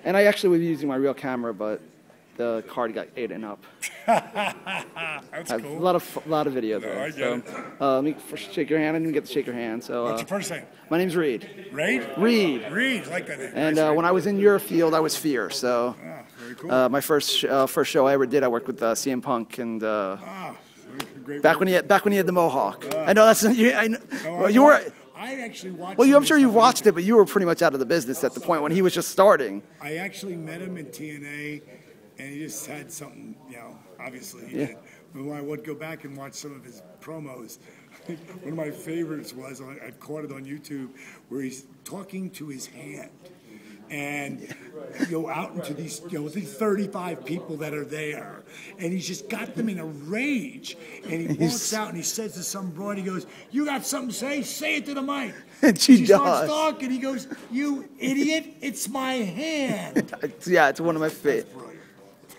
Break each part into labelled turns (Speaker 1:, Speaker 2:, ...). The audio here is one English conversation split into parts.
Speaker 1: And I actually was using my real camera, but the card got eaten up.
Speaker 2: That's
Speaker 1: A
Speaker 2: cool.
Speaker 1: lot of videos.
Speaker 2: No,
Speaker 1: there.
Speaker 2: I get
Speaker 1: so,
Speaker 2: it.
Speaker 1: let me first shake your hand. I didn't get to shake your hand. So,
Speaker 2: What's your first name?
Speaker 1: my name's Reed.
Speaker 2: Reed?
Speaker 1: Reed.
Speaker 2: Reed, I like that name.
Speaker 1: And
Speaker 2: Nice,
Speaker 1: when I was in your field, I was Fear. So,
Speaker 2: very cool.
Speaker 1: my first show I ever did, I worked with CM Punk, and
Speaker 2: Great
Speaker 1: back when he had the Mohawk. I know that's you. I know, well, you were.
Speaker 2: I actually watched.
Speaker 1: Well, I'm
Speaker 2: him
Speaker 1: sure you
Speaker 2: in
Speaker 1: watched it, but you were pretty much out of the business at the point when he was just starting.
Speaker 2: I actually met him in TNA, and he just had something, obviously he
Speaker 1: Yeah.
Speaker 2: did. But when I would go back and watch some of his promos, one of my favorites was, I caught it on YouTube, where he's talking to his hand. And out into these, these 35 people that are there, and he's just got them in a rage. And he walks out and he says to some broad, he goes, "You got something to say? Say it to the mic."
Speaker 1: And
Speaker 2: she starts talking. He goes, "You idiot! It's my hand."
Speaker 1: Yeah, it's one of my favorites.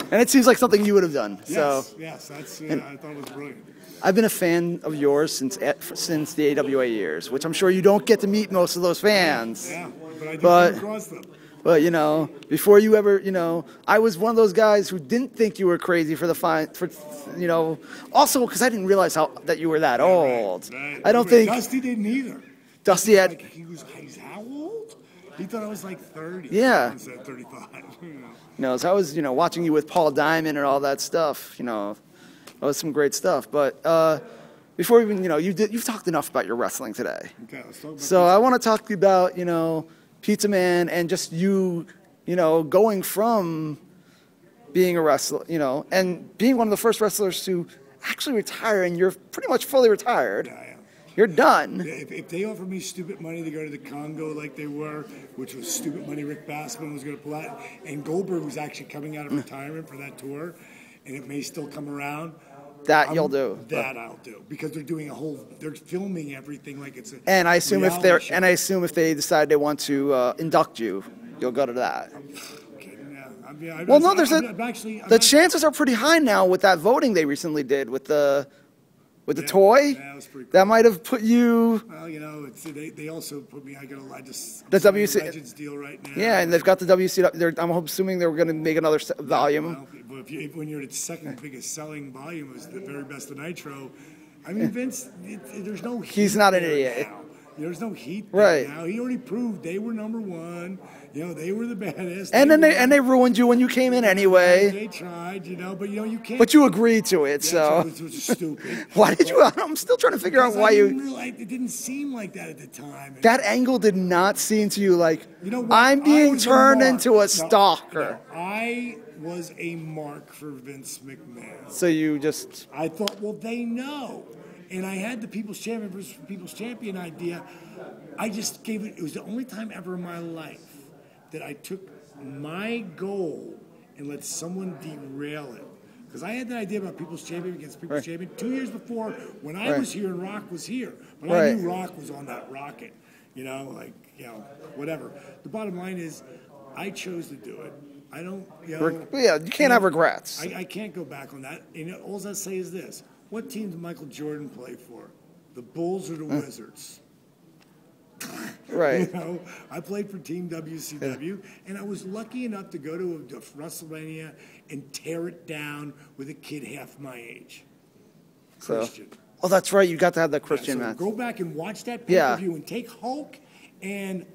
Speaker 1: And it seems like something you would have done.
Speaker 2: Yes, that's. I thought it was brilliant.
Speaker 1: I've been a fan of yours since the AWA years, which I'm sure you don't get to meet most of those fans.
Speaker 2: Yeah, but I did come across them.
Speaker 1: But before you ever, I was one of those guys who didn't think you were crazy for also because I didn't realize that you were that old.
Speaker 2: Right.
Speaker 1: I don't think
Speaker 2: Dusty didn't either.
Speaker 1: Dusty had.
Speaker 2: He's how old? He thought I was like 30.
Speaker 1: Yeah.
Speaker 2: I said 35.
Speaker 1: So I was, watching you with Paul Diamond and all that stuff. That was some great stuff. But before even, you've talked enough about your wrestling today.
Speaker 2: Okay, let's talk about
Speaker 1: so I want to talk about, Pizza Man and just you, going from being a wrestler, and being one of the first wrestlers to actually retire, and you're pretty much fully retired.
Speaker 2: Yeah, I am.
Speaker 1: You're done.
Speaker 2: If they offered me stupid money to go to the Congo like they were, which was stupid money Rick Bassman was going to pull out, and Goldberg was actually coming out of retirement for that tour, and it may still come around.
Speaker 1: You'll do.
Speaker 2: That I'll do because they're doing they're filming everything like it's a.
Speaker 1: And I assume
Speaker 2: show.
Speaker 1: if they decide they want to induct you, you'll go to that. Well, no, the chances are pretty high now with that voting they recently did with the toy.
Speaker 2: Yeah, that was pretty cool.
Speaker 1: That might have put you.
Speaker 2: Well, they also put me. I'm
Speaker 1: The WC
Speaker 2: Legends deal right now.
Speaker 1: Yeah, and they've got the WC. I'm assuming they're going to make another volume.
Speaker 2: Well, when you're the second biggest selling volume, it was the very best of Nitro. I mean, Vince, there's no heat.
Speaker 1: He's not an idiot.
Speaker 2: Now. There's no heat
Speaker 1: right
Speaker 2: now. He already proved they were number one. They were the baddest.
Speaker 1: And they ruined you when you came in anyway.
Speaker 2: They tried, but you can't.
Speaker 1: But you agreed to it,
Speaker 2: so. It was stupid.
Speaker 1: Why did you? I'm still trying to figure out why you.
Speaker 2: It didn't seem like that at the time.
Speaker 1: That angle did not seem to you like I'm being turned into a stalker.
Speaker 2: I was a mark for Vince McMahon.
Speaker 1: So you just.
Speaker 2: I thought, well, they know. And I had the People's Champion versus People's Champion idea. I just gave it. It was the only time ever in my life that I took my goal and let someone derail it. Because I had that idea about People's Champion against People's Champion 2 years before when I was here and Rock was here. But I knew Rock was on that rocket. Whatever. The bottom line is, I chose to do it. I don't,
Speaker 1: Yeah, you can't have regrets.
Speaker 2: I can't go back on that. And all I say is this. What team did Michael Jordan play for? The Bulls or the Wizards?
Speaker 1: Right.
Speaker 2: I played for Team WCW, and I was lucky enough to go to a WrestleMania and tear it down with a kid half my age. Christian.
Speaker 1: Oh, that's right. You got to have that Christian match.
Speaker 2: Go back and watch that pay-per-view and take Hulk and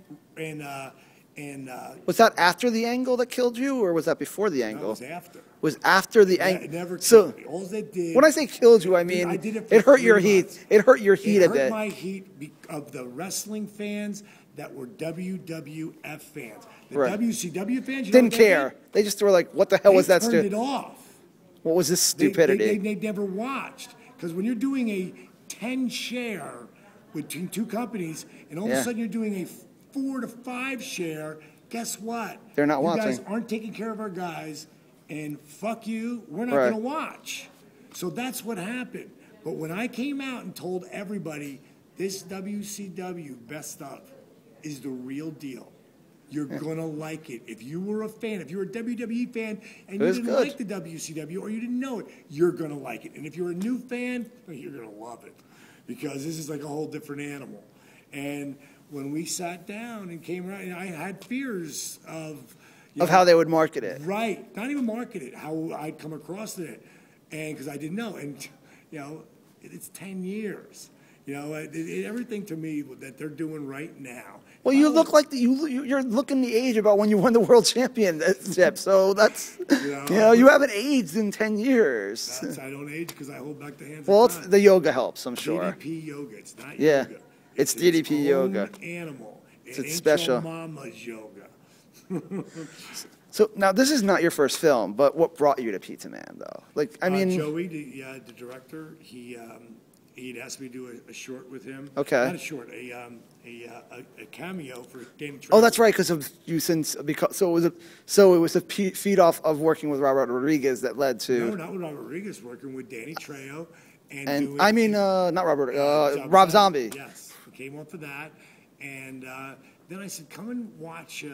Speaker 1: was that after the angle that killed you, or was that before the angle?
Speaker 2: No, it was after.
Speaker 1: Was after the angle.
Speaker 2: It never killed me. All they did.
Speaker 1: When I say killed you, I mean it hurt your heat. It hurt your heat a bit.
Speaker 2: It hurt my heat of the wrestling fans that were WWF fans. The WCW fans
Speaker 1: didn't care. They just were like, "What the hell was that?"
Speaker 2: They turned it off.
Speaker 1: What was this stupidity?
Speaker 2: They never watched because when you're doing a 10 share between two companies, and all of a sudden you're doing a 4 to 5 share, guess what?
Speaker 1: They're not watching.
Speaker 2: You guys aren't taking care of our guys, and fuck you, we're not going to watch. So that's what happened. But when I came out and told everybody, this WCW best of is the real deal, you're going to like it. If you were a fan, if you were a WWE fan and you didn't like the WCW or you didn't know it, you're going to like it. And if you're a new fan, you're going to love it because this is like a whole different animal. And when we sat down and came around, and I had fears of,
Speaker 1: of how they would market it.
Speaker 2: Right. Not even market it, how I'd come across it. And because I didn't know. And, it's 10 years. Everything to me that they're doing right now.
Speaker 1: Well, you look like you're looking the age about when you won the world championship. So that's, you haven't aged in 10 years.
Speaker 2: I don't age because I hold back the hands.
Speaker 1: Well, the yoga helps, I'm sure.
Speaker 2: DDP yoga. It's not
Speaker 1: yoga. It's DDP
Speaker 2: its
Speaker 1: yoga.
Speaker 2: Animal.
Speaker 1: It's special.
Speaker 2: Mama's yoga.
Speaker 1: So now this is not your first film, but what brought you to Pizza Man, though? Like, I mean,
Speaker 2: Joey, the director, he'd asked me to do a short with him.
Speaker 1: Okay.
Speaker 2: Not a short, a cameo for Danny Trejo.
Speaker 1: Oh, that's right, because of you so it was a feed off of working with Robert Rodriguez that led to.
Speaker 2: No, not with Robert Rodriguez, working with Danny Trejo
Speaker 1: and not Robert, Rob Zombie.
Speaker 2: Yes, we came off of that, and then I said, come and watch.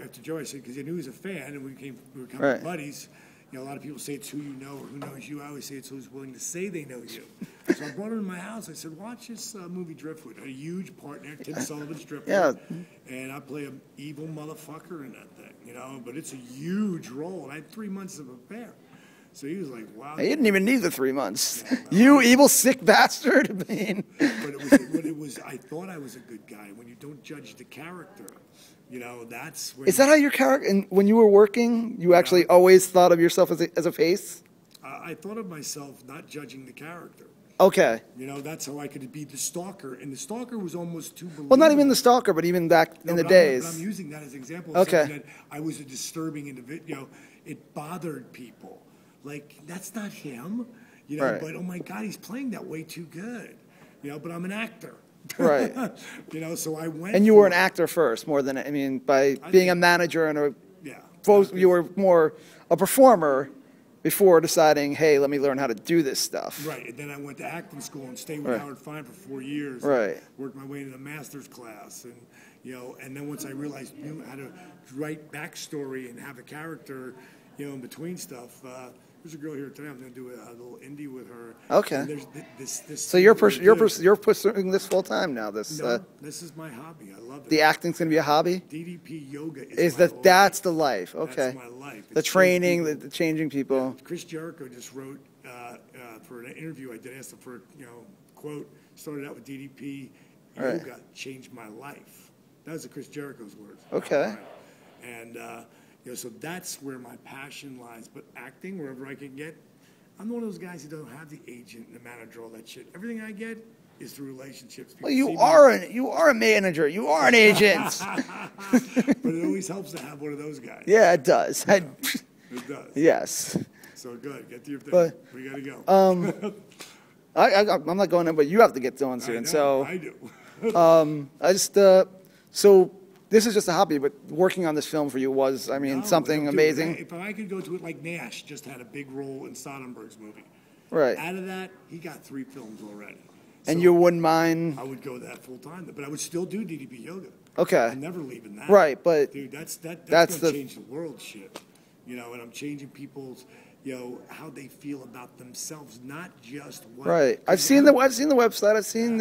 Speaker 2: After Joey, I said, because I knew he was a fan, and we were kind of buddies. A lot of people say it's who you know or who knows you. I always say it's who's willing to say they know you. So I brought him to my house. I said, watch this movie Driftwood. A huge partner, Tim Sullivan's Driftwood. Yeah. And I play an evil motherfucker in that thing, But it's a huge role, and I had 3 months to prepare. So he was like, wow.
Speaker 1: He didn't even need the 3 months. You evil, sick bastard.
Speaker 2: But it was, I thought I was a good guy. When you don't judge the character, that's where.
Speaker 1: Is that how your character? And when you were working, you actually always thought of yourself as a face.
Speaker 2: I thought of myself not judging the character.
Speaker 1: Okay.
Speaker 2: That's how I could be the stalker, and the stalker was almost too believable.
Speaker 1: Well, not even the stalker, but even back in the days.
Speaker 2: But I'm using that as an example of something that I was a disturbing individual. It bothered people. Like, that's not him. But oh my God, he's playing that way too good. But I'm an actor.
Speaker 1: Right.
Speaker 2: So I went.
Speaker 1: And you were an actor first, more than by being a manager and you were more a performer before deciding, hey, let me learn how to do this stuff.
Speaker 2: Right. And then I went to acting school and stayed with Howard Fine for 4 years.
Speaker 1: Right.
Speaker 2: Worked my way into the master's class, and and then once I realized how to write backstory and have a character, in between stuff. There's a girl here today. I'm going to do a little indie with her.
Speaker 1: Okay.
Speaker 2: And there's this.
Speaker 1: So you're pursuing this full time now. This
Speaker 2: is my hobby. I love it.
Speaker 1: The acting's going to be a hobby.
Speaker 2: DDP yoga
Speaker 1: that's the life. Okay.
Speaker 2: That's my life.
Speaker 1: The training, the changing people.
Speaker 2: Yeah. Chris Jericho just wrote for an interview I did. Asked him for quote. Started out with DDP yoga changed my life. That was Chris Jericho's words.
Speaker 1: Okay.
Speaker 2: And. So that's where my passion lies. But acting, wherever I can get, I'm one of those guys who don't have the agent and the manager, all that shit. Everything I get is through relationships.
Speaker 1: Well, you are a manager. You are an agent.
Speaker 2: But it always helps to have one of those guys.
Speaker 1: Yeah, it does.
Speaker 2: It does.
Speaker 1: Yes.
Speaker 2: So good. Get to your thing. We got to go.
Speaker 1: I'm not going in, but you have to get going soon.
Speaker 2: I do.
Speaker 1: I just so. This is just a hobby, but working on this film for you was, something amazing.
Speaker 2: If I could go to it, like Nash just had a big role in Soderbergh's movie.
Speaker 1: Right.
Speaker 2: Out of that, he got 3 films already.
Speaker 1: And you wouldn't mind?
Speaker 2: I would go that full time, but I would still do DDP yoga.
Speaker 1: Okay.
Speaker 2: I'm never leaving that.
Speaker 1: Right, but
Speaker 2: dude, that's going to change the world, shit. And I'm changing people's, how they feel about themselves, not just what.
Speaker 1: Right. I've seen the website. I've seen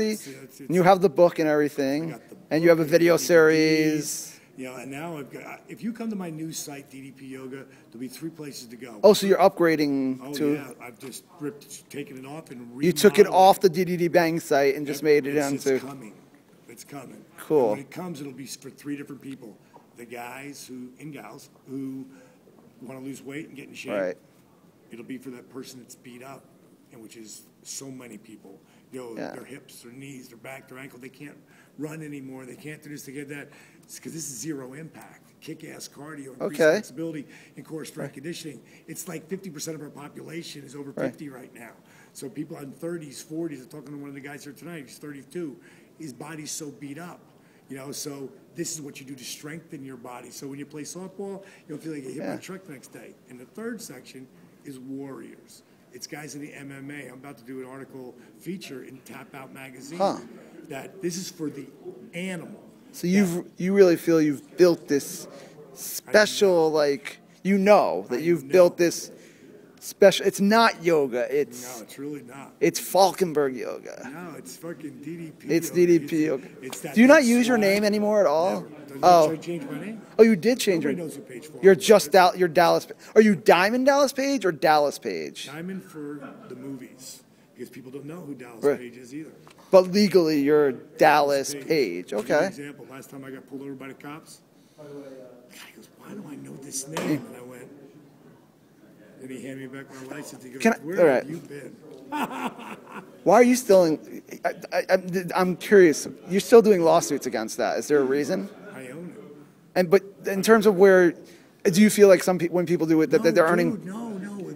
Speaker 1: you have the book and everything. And you have a video series.
Speaker 2: And now if you come to my new site, DDP Yoga, there'll be 3 places to go.
Speaker 1: Oh, so you're upgrading to.
Speaker 2: Yeah, I've just taken it off and remodeled.
Speaker 1: You took it off the DDD Bang site and just made it into.
Speaker 2: It's coming. It's coming.
Speaker 1: Cool.
Speaker 2: And when it comes, it'll be for 3 different people. The guys and gals who want to lose weight and get in shape.
Speaker 1: Right.
Speaker 2: It'll be for that person that's beat up, and which is so many people. Their hips, their knees, their back, their ankle, they can't run anymore. They can't do this, they get that. It's because this is zero impact, kick-ass cardio, increased flexibility, and core strength conditioning. It's like 50% of our population is over 50 right now. So people in 30s, 40s, I'm talking to one of the guys here tonight, he's 32. His body's so beat up. So this is what you do to strengthen your body. So when you play softball, you don't feel like you hit by a truck the next day. And the third section is warriors. It's guys in the MMA. I'm about to do an article feature in Tap Out magazine that this is for the animal.
Speaker 1: So you really feel you've built this special, that you've built this special. It's not yoga.
Speaker 2: No, it's really not.
Speaker 1: It's Falkenberg yoga.
Speaker 2: No, it's fucking DDP.
Speaker 1: It's
Speaker 2: yoga.
Speaker 1: DDP yoga.
Speaker 2: It's that
Speaker 1: Do you not use your
Speaker 2: swag.
Speaker 1: name anymore at all?
Speaker 2: Never.
Speaker 1: Oh.
Speaker 2: Should I change my name?
Speaker 1: Oh, you did change your.
Speaker 2: Nobody knows who Paige Falkenberg
Speaker 1: You're just
Speaker 2: is.
Speaker 1: You're Dallas. Are you Diamond Dallas Page or Dallas Page?
Speaker 2: Diamond for the movies, because people don't know who Dallas
Speaker 1: Right.
Speaker 2: Page is either.
Speaker 1: But legally, you're Dallas Page.
Speaker 2: I'll give you an
Speaker 1: Okay.
Speaker 2: example. Last time I got pulled over by the cops, the guy goes, "Why do I know this name?" And I went. And he handed me back my license. He goes, "Where
Speaker 1: all right.
Speaker 2: have you been?"
Speaker 1: Why are you still in? I'm curious. You're still doing lawsuits against that. Is there a reason?
Speaker 2: I own it.
Speaker 1: But in terms of where, do you feel like when people do it that
Speaker 2: No,
Speaker 1: they're
Speaker 2: dude,
Speaker 1: earning?
Speaker 2: No.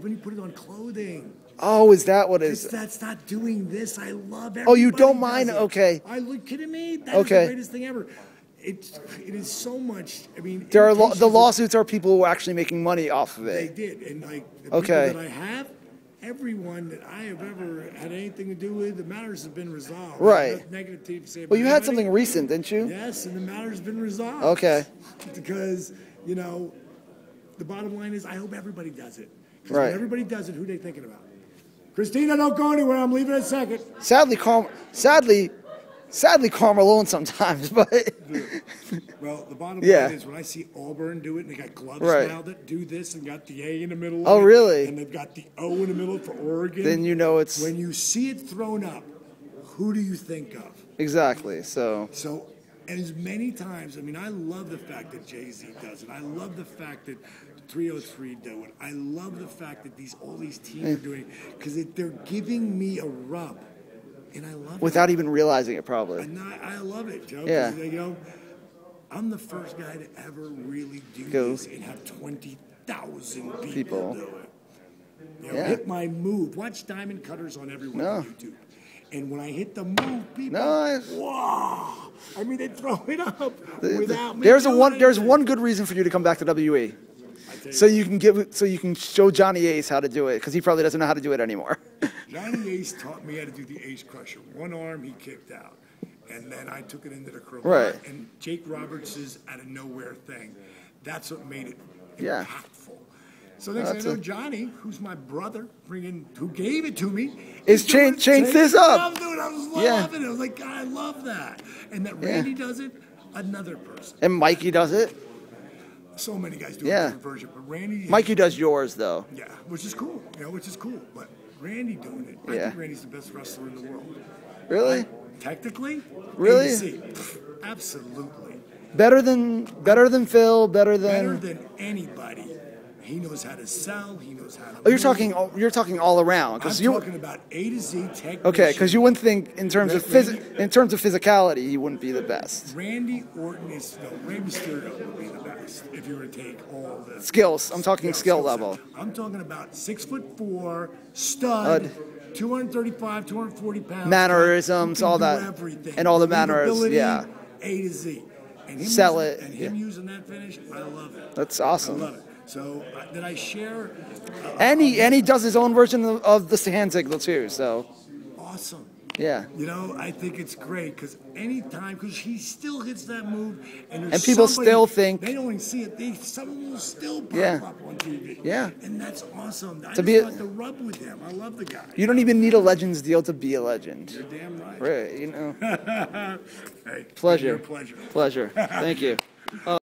Speaker 2: When you put it on clothing.
Speaker 1: Oh, is that what it is?
Speaker 2: That's not doing this. I love everybody.
Speaker 1: Oh, you don't
Speaker 2: does
Speaker 1: mind?
Speaker 2: it.
Speaker 1: Okay.
Speaker 2: Are you kidding me? That's
Speaker 1: Okay.
Speaker 2: the greatest thing ever. It is so much. I mean,
Speaker 1: There are
Speaker 2: imitations
Speaker 1: the
Speaker 2: of-
Speaker 1: lawsuits are people who are actually making money off of
Speaker 2: They
Speaker 1: it.
Speaker 2: did, and like the
Speaker 1: Okay.
Speaker 2: people that I have, everyone that I have ever had anything to do with, the matters have been resolved.
Speaker 1: Right.
Speaker 2: Nothing negative to say about
Speaker 1: Well, you had
Speaker 2: anybody.
Speaker 1: something recent, didn't you?
Speaker 2: Yes, and the matter's been resolved.
Speaker 1: Okay.
Speaker 2: Because the bottom line is, I hope everybody does it. 'Cause
Speaker 1: Right.
Speaker 2: when everybody does it, who are they thinking about? Christina, don't go anywhere. I'm leaving in a second.
Speaker 1: Sadly, Karl Malone sometimes, but
Speaker 2: Well, the bottom
Speaker 1: Yeah.
Speaker 2: line is when I see Auburn do it, and they got gloves
Speaker 1: Right.
Speaker 2: now that do this and got the A in the middle.
Speaker 1: Oh,
Speaker 2: of it,
Speaker 1: really?
Speaker 2: And they've got the O in the middle for Oregon.
Speaker 1: then you know it's
Speaker 2: When you see it thrown up, who do you think of?
Speaker 1: exactly. So
Speaker 2: So, and as many times, I mean, I love the fact that Jay-Z does it. I love the fact that 303 do it. I love the fact that all these teams are doing it because they're giving me a rub, and I love
Speaker 1: without
Speaker 2: it.
Speaker 1: even realizing it, probably.
Speaker 2: And I love it, Joe. 'Cause,
Speaker 1: Yeah.
Speaker 2: I'm the first guy to ever really do
Speaker 1: Go.
Speaker 2: this and have 20,000 people
Speaker 1: People.
Speaker 2: do it.
Speaker 1: Yeah.
Speaker 2: Hit my move. Watch Diamond Cutters on everyone
Speaker 1: No.
Speaker 2: on YouTube. And when I hit the move, people,
Speaker 1: No,
Speaker 2: wow! I mean, they throw it up without me.
Speaker 1: there's
Speaker 2: doing
Speaker 1: there's
Speaker 2: anything.
Speaker 1: one good reason for you to come back to WWE.
Speaker 2: I tell
Speaker 1: So you can show Johnny Ace how to do it because he probably doesn't know how to do it anymore.
Speaker 2: Johnny Ace taught me how to do the Ace Crusher. One arm, he kicked out. And then I took it into the cravat.
Speaker 1: Right.
Speaker 2: And Jake Roberts' out of nowhere thing. That's what made it
Speaker 1: Yeah.
Speaker 2: impactful. So next thing I know, Johnny, who's my brother, who gave it to me,
Speaker 1: Is
Speaker 2: doing-
Speaker 1: change this
Speaker 2: changing
Speaker 1: up.
Speaker 2: it dude. I was
Speaker 1: Yeah.
Speaker 2: loving it. I was like, God, I love that. And that Randy does it, another person.
Speaker 1: And Mikey does it.
Speaker 2: So many guys do
Speaker 1: Yeah.
Speaker 2: a different version, but Randy.
Speaker 1: Mikey does yours though.
Speaker 2: Yeah, which is cool. Which is cool. But Randy doing it, I
Speaker 1: Yeah.
Speaker 2: think Randy's the best wrestler in the world.
Speaker 1: Really?
Speaker 2: Technically,
Speaker 1: Really?
Speaker 2: ABC. Absolutely.
Speaker 1: Better than Phil. Better
Speaker 2: Better
Speaker 1: than.
Speaker 2: than anybody. He knows how to sell. He knows how to.
Speaker 1: Oh,
Speaker 2: move.
Speaker 1: you're talking all around
Speaker 2: I'm
Speaker 1: because you.
Speaker 2: talking about A to Z technician.
Speaker 1: Okay, because you wouldn't think in terms of physicality, he wouldn't be the best.
Speaker 2: Randy Orton is Rey Mysterio would be the best if you were to take all the
Speaker 1: Skills. I'm talking skill level.
Speaker 2: I'm talking about 6'4" stud, 235, 240 pounds.
Speaker 1: Mannerisms,
Speaker 2: who can
Speaker 1: all
Speaker 2: do
Speaker 1: that.
Speaker 2: everything.
Speaker 1: And all the manners,
Speaker 2: Believability,
Speaker 1: yeah.
Speaker 2: A to Z. And him
Speaker 1: Sell
Speaker 2: using,
Speaker 1: it,
Speaker 2: And him
Speaker 1: yeah.
Speaker 2: using that finish, I love it.
Speaker 1: That's
Speaker 2: I
Speaker 1: awesome.
Speaker 2: love it. So did I share?
Speaker 1: And he does his own version of the hand signal too. So
Speaker 2: Awesome.
Speaker 1: yeah.
Speaker 2: I think it's great because anytime, because he still hits that move, and
Speaker 1: people still think-
Speaker 2: they don't even see it. Someone will still pop
Speaker 1: Yeah.
Speaker 2: up on TV.
Speaker 1: Yeah.
Speaker 2: and that's awesome. I
Speaker 1: To
Speaker 2: just
Speaker 1: be a-
Speaker 2: want to rub with him. I love the guy.
Speaker 1: You don't even need a Legends deal to be a legend.
Speaker 2: You're damn right.
Speaker 1: Right? You know.
Speaker 2: Hey,
Speaker 1: Pleasure.
Speaker 2: Your pleasure.
Speaker 1: Pleasure. Thank you.